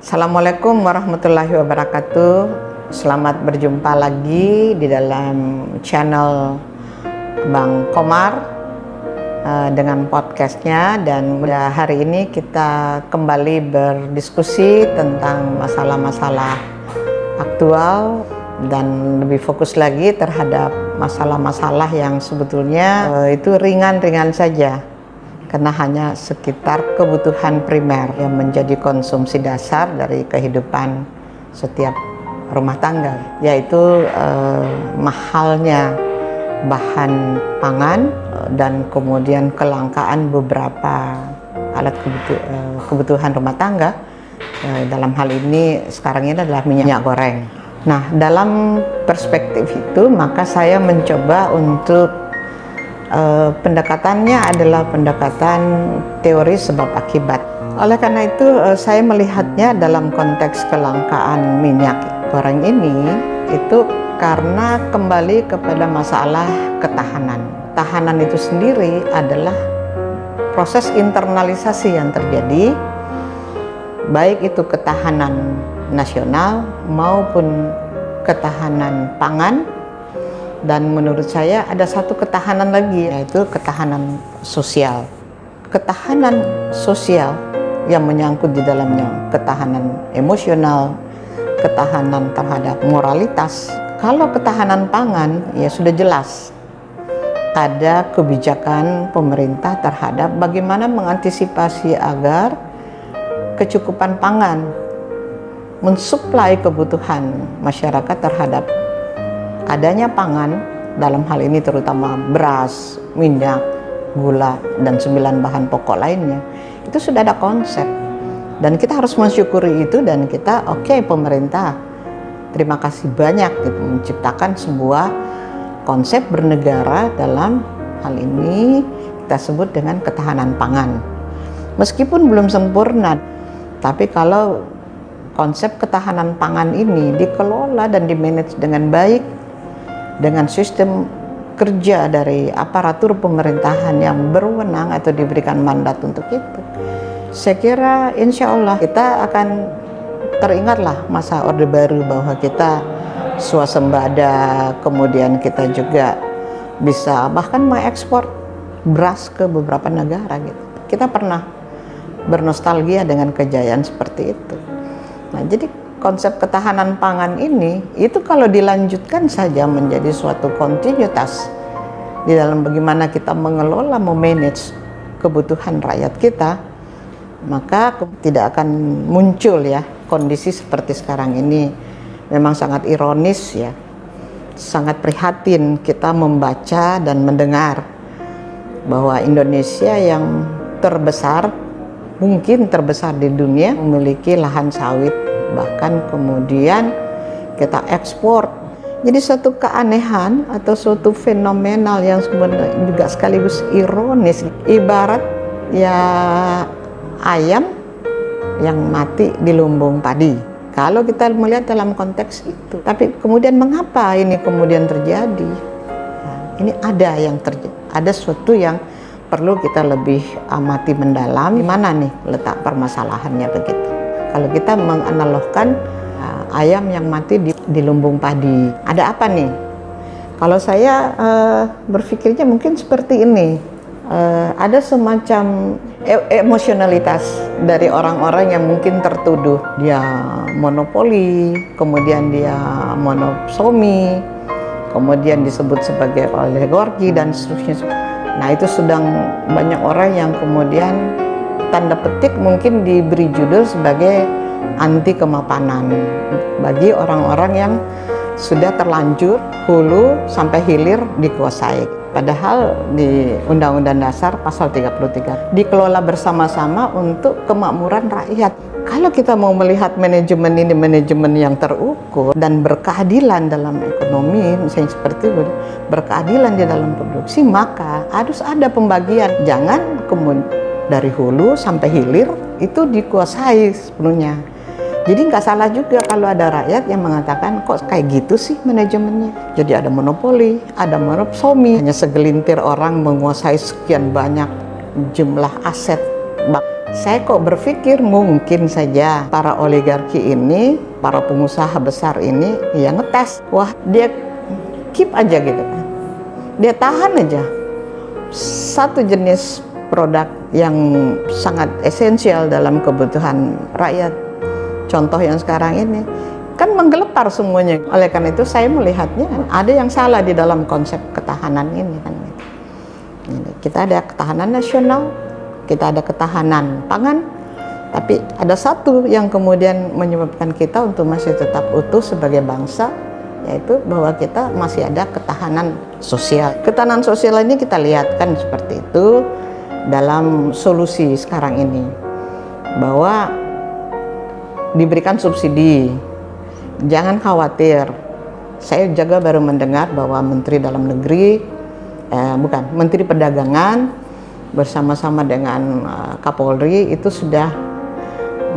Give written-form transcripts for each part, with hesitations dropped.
Assalamualaikum warahmatullahi wabarakatuh. Selamat berjumpa lagi di dalam channel Bang Komar dengan podcastnya. Dan hari ini kita kembali berdiskusi tentang masalah-masalah aktual dan lebih fokus lagi terhadap masalah-masalah yang sebetulnya itu ringan-ringan saja, karena hanya sekitar kebutuhan primer yang menjadi konsumsi dasar dari kehidupan setiap rumah tangga, yaitu mahalnya bahan pangan dan kemudian kelangkaan beberapa alat kebutuhan rumah tangga. Dalam hal ini sekarang ini adalah minyak goreng. Nah, dalam perspektif itu maka saya mencoba untuk pendekatannya adalah pendekatan teori sebab akibat. Oleh karena itu saya melihatnya dalam konteks kelangkaan minyak goreng ini itu karena kembali kepada masalah ketahanan. Tahanan itu sendiri adalah proses internalisasi yang terjadi, baik itu ketahanan nasional maupun ketahanan pangan. Dan menurut saya ada satu ketahanan lagi, yaitu ketahanan sosial. Ketahanan sosial yang menyangkut di dalamnya ketahanan emosional, ketahanan terhadap moralitas. Kalau ketahanan pangan ya sudah jelas ada kebijakan pemerintah terhadap bagaimana mengantisipasi agar kecukupan pangan mensuplai kebutuhan masyarakat terhadap adanya pangan, dalam hal ini terutama beras, minyak, gula, dan 9 bahan pokok lainnya. Itu sudah ada konsep dan kita harus mensyukuri itu. Dan kita pemerintah terima kasih banyak gitu, menciptakan sebuah konsep bernegara, dalam hal ini kita sebut dengan ketahanan pangan. Meskipun belum sempurna, tapi kalau konsep ketahanan pangan ini dikelola dan dimanage dengan baik, dengan sistem kerja dari aparatur pemerintahan yang berwenang atau diberikan mandat untuk itu, saya kira insya Allah kita akan teringatlah masa Orde Baru bahwa kita swasembada, kemudian kita juga bisa bahkan mengekspor beras ke beberapa negara gitu. Kita pernah bernostalgia dengan kejayaan seperti itu. Nah, jadi konsep ketahanan pangan ini itu kalau dilanjutkan saja menjadi suatu kontinuitas di dalam bagaimana kita mengelola, memanage kebutuhan rakyat kita, maka tidak akan muncul ya kondisi seperti sekarang ini. Memang sangat ironis ya, sangat prihatin kita membaca dan mendengar bahwa Indonesia yang terbesar, mungkin terbesar di dunia, memiliki lahan sawit, bahkan kemudian kita ekspor. Jadi suatu keanehan atau suatu fenomenal yang sebenarnya juga sekaligus ironis, ibarat ya ayam yang mati di lumbung padi, kalau kita melihat dalam konteks itu. Tapi kemudian mengapa ini kemudian terjadi? Nah, ini ada yang terjadi, ada sesuatu yang perlu kita lebih amati mendalam. Di mana nih letak permasalahannya begitu? Kalau kita menganalogkan ayam yang mati di lumbung padi, ada apa nih? Kalau saya berpikirnya mungkin seperti ini, ada semacam emosionalitas dari orang-orang yang mungkin tertuduh dia monopoli, kemudian dia monosomi, kemudian disebut sebagai oligarki dan seterusnya. Nah, itu sedang banyak orang yang kemudian tanda petik mungkin diberi judul sebagai anti kemapanan bagi orang-orang yang sudah terlanjur hulu sampai hilir dikuasai. Padahal di Undang-Undang Dasar pasal 33 dikelola bersama-sama untuk kemakmuran rakyat. Kalau kita mau melihat manajemen ini manajemen yang terukur dan berkeadilan dalam ekonomi, misalnya seperti itu, berkeadilan di dalam produksi, maka harus ada pembagian. Jangan kemudian dari hulu sampai hilir itu dikuasai sepenuhnya. Jadi nggak salah juga kalau ada rakyat yang mengatakan kok kayak gitu sih manajemennya. Jadi ada monopoli, ada monosomi, hanya segelintir orang menguasai sekian banyak jumlah aset Saya kok berpikir mungkin saja para oligarki ini, para pengusaha besar ini ya ngetes. Wah, dia keep aja gitu kan. Dia tahan aja satu jenis produk yang sangat esensial dalam kebutuhan rakyat. Contoh yang sekarang ini kan menggelepar semuanya. Oleh karena itu saya melihatnya ada yang salah di dalam konsep ketahanan ini kan. Kita ada ketahanan nasional, kita ada ketahanan pangan, tapi ada satu yang kemudian menyebabkan kita untuk masih tetap utuh sebagai bangsa, yaitu bahwa kita masih ada ketahanan sosial. Ketahanan sosial ini kita lihat kan seperti itu dalam solusi sekarang ini, bahwa diberikan subsidi. Jangan khawatir, saya juga baru mendengar bahwa Menteri Dalam Negeri, Menteri Perdagangan bersama-sama dengan Kapolri itu sudah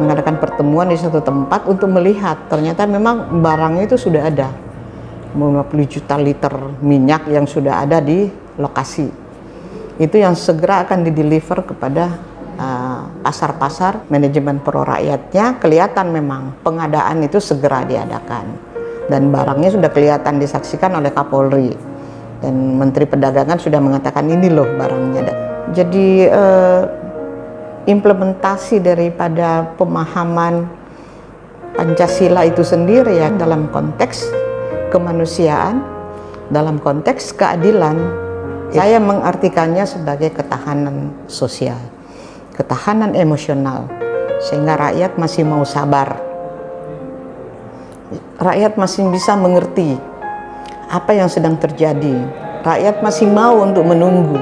mengadakan pertemuan di satu tempat untuk melihat ternyata memang barangnya itu sudah ada 50 juta liter minyak yang sudah ada di lokasi itu yang segera akan dideliver kepada pasar-pasar. Manajemen pro rakyatnya kelihatan memang pengadaan itu segera diadakan dan barangnya sudah kelihatan disaksikan oleh Kapolri dan Menteri Perdagangan sudah mengatakan ini loh barangnya. Jadi implementasi daripada pemahaman Pancasila itu sendiri ya dalam konteks kemanusiaan, dalam konteks keadilan, saya mengartikannya sebagai ketahanan sosial, ketahanan emosional, sehingga rakyat masih mau sabar, rakyat masih bisa mengerti apa yang sedang terjadi, rakyat masih mau untuk menunggu,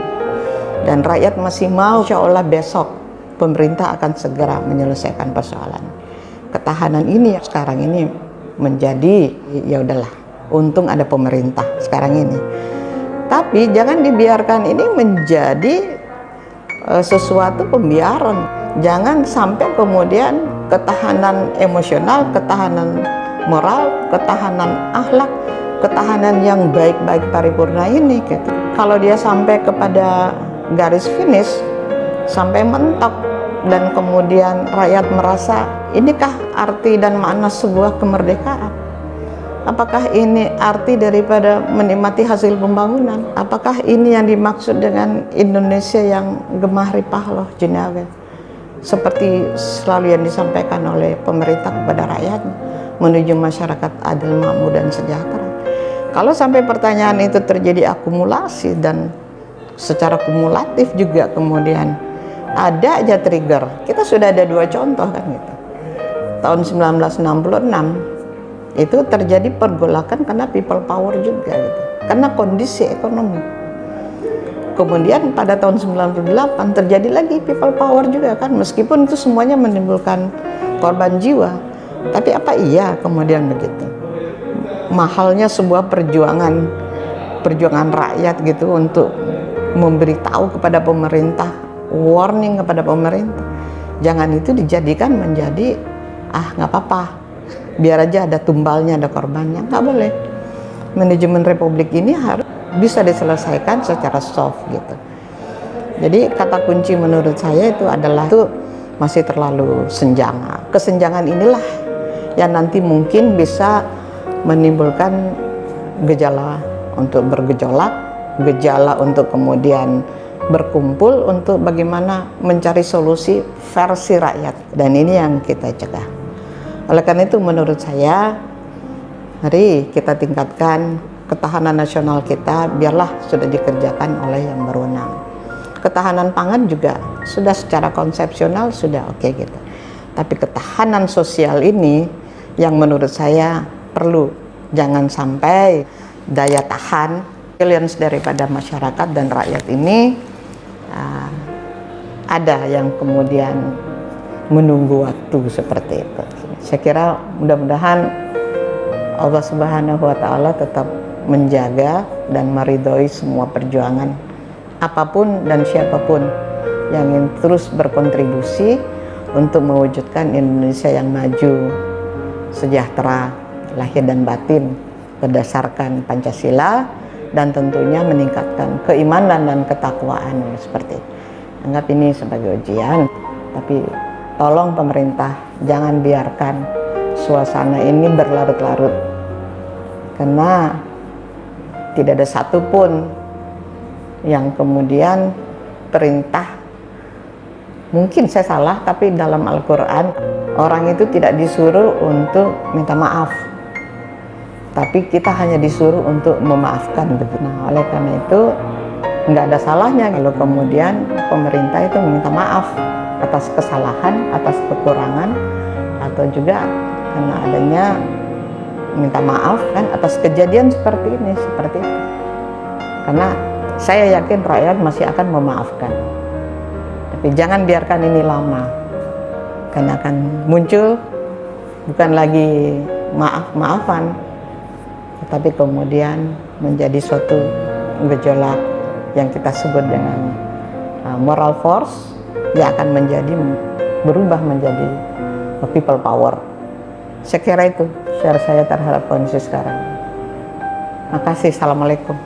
dan rakyat masih mau insya Allah besok pemerintah akan segera menyelesaikan persoalan. Ketahanan ini sekarang ini menjadi ya udahlah, untung ada pemerintah sekarang ini. Tapi jangan dibiarkan ini menjadi sesuatu pembiaran. Jangan sampai kemudian ketahanan emosional, ketahanan moral, ketahanan akhlak, ketahanan yang baik-baik paripurna ini gitu. Kalau dia sampai kepada garis finish, sampai mentok, dan kemudian rakyat merasa inikah arti dan makna sebuah kemerdekaan? Apakah ini arti daripada menikmati hasil pembangunan? Apakah ini yang dimaksud dengan Indonesia yang gemah ripah loh jenawe, seperti selalu yang disampaikan oleh pemerintah kepada rakyat, menuju masyarakat adil, makmur, dan sejahtera? Kalau sampai pertanyaan itu terjadi akumulasi dan secara kumulatif juga kemudian ada aja trigger. Kita sudah ada dua contoh kan gitu. Tahun 1966 itu terjadi pergolakan karena people power juga gitu. Karena kondisi ekonomi. Kemudian pada tahun 98 terjadi lagi people power juga kan, meskipun itu semuanya menimbulkan korban jiwa. Tapi apa iya kemudian begitu? Mahalnya sebuah perjuangan rakyat gitu untuk memberitahu kepada pemerintah, warning kepada pemerintah, jangan itu dijadikan menjadi nggak apa-apa, biar aja ada tumbalnya, ada korbannya. Nggak boleh. Manajemen republik ini harus bisa diselesaikan secara soft gitu. Jadi kata kunci menurut saya itu adalah itu masih terlalu senjang. Kesenjangan inilah yang nanti mungkin bisa menimbulkan gejala untuk bergejolak, gejala untuk kemudian berkumpul untuk bagaimana mencari solusi versi rakyat, dan ini yang kita cegah. Oleh karena itu menurut saya mari kita tingkatkan ketahanan nasional kita, biarlah sudah dikerjakan oleh yang berwenang. Ketahanan pangan juga sudah secara konsepsional sudah oke gitu. Tapi ketahanan sosial ini yang menurut saya perlu, jangan sampai daya tahan resilience daripada masyarakat dan rakyat ini ada yang kemudian menunggu waktu seperti itu. Saya kira mudah-mudahan Allah Subhanahu wa Ta'ala tetap menjaga dan meridhoi semua perjuangan apapun dan siapapun yang ingin terus berkontribusi untuk mewujudkan Indonesia yang maju, sejahtera lahir dan batin berdasarkan Pancasila, dan tentunya meningkatkan keimanan dan ketakwaan seperti itu. Anggap ini sebagai ujian. Tapi tolong pemerintah, jangan biarkan suasana ini berlarut-larut, karena tidak ada satupun yang kemudian perintah, mungkin saya salah, tapi dalam Al-Quran orang itu tidak disuruh untuk minta maaf, tapi kita hanya disuruh untuk memaafkan. Nah, oleh karena itu nggak ada salahnya kalau kemudian pemerintah itu meminta maaf atas kesalahan, atas kekurangan, atau juga karena adanya minta maaf kan atas kejadian seperti ini, seperti itu. Karena saya yakin rakyat masih akan memaafkan. Tapi jangan biarkan ini lama, karena akan muncul bukan lagi maaf-maafan, tetapi kemudian menjadi suatu gejolak yang kita sebut dengan moral force, yang akan berubah menjadi people power. Saya kira itu share saya terhadap kondisi sekarang. Makasih. Assalamualaikum.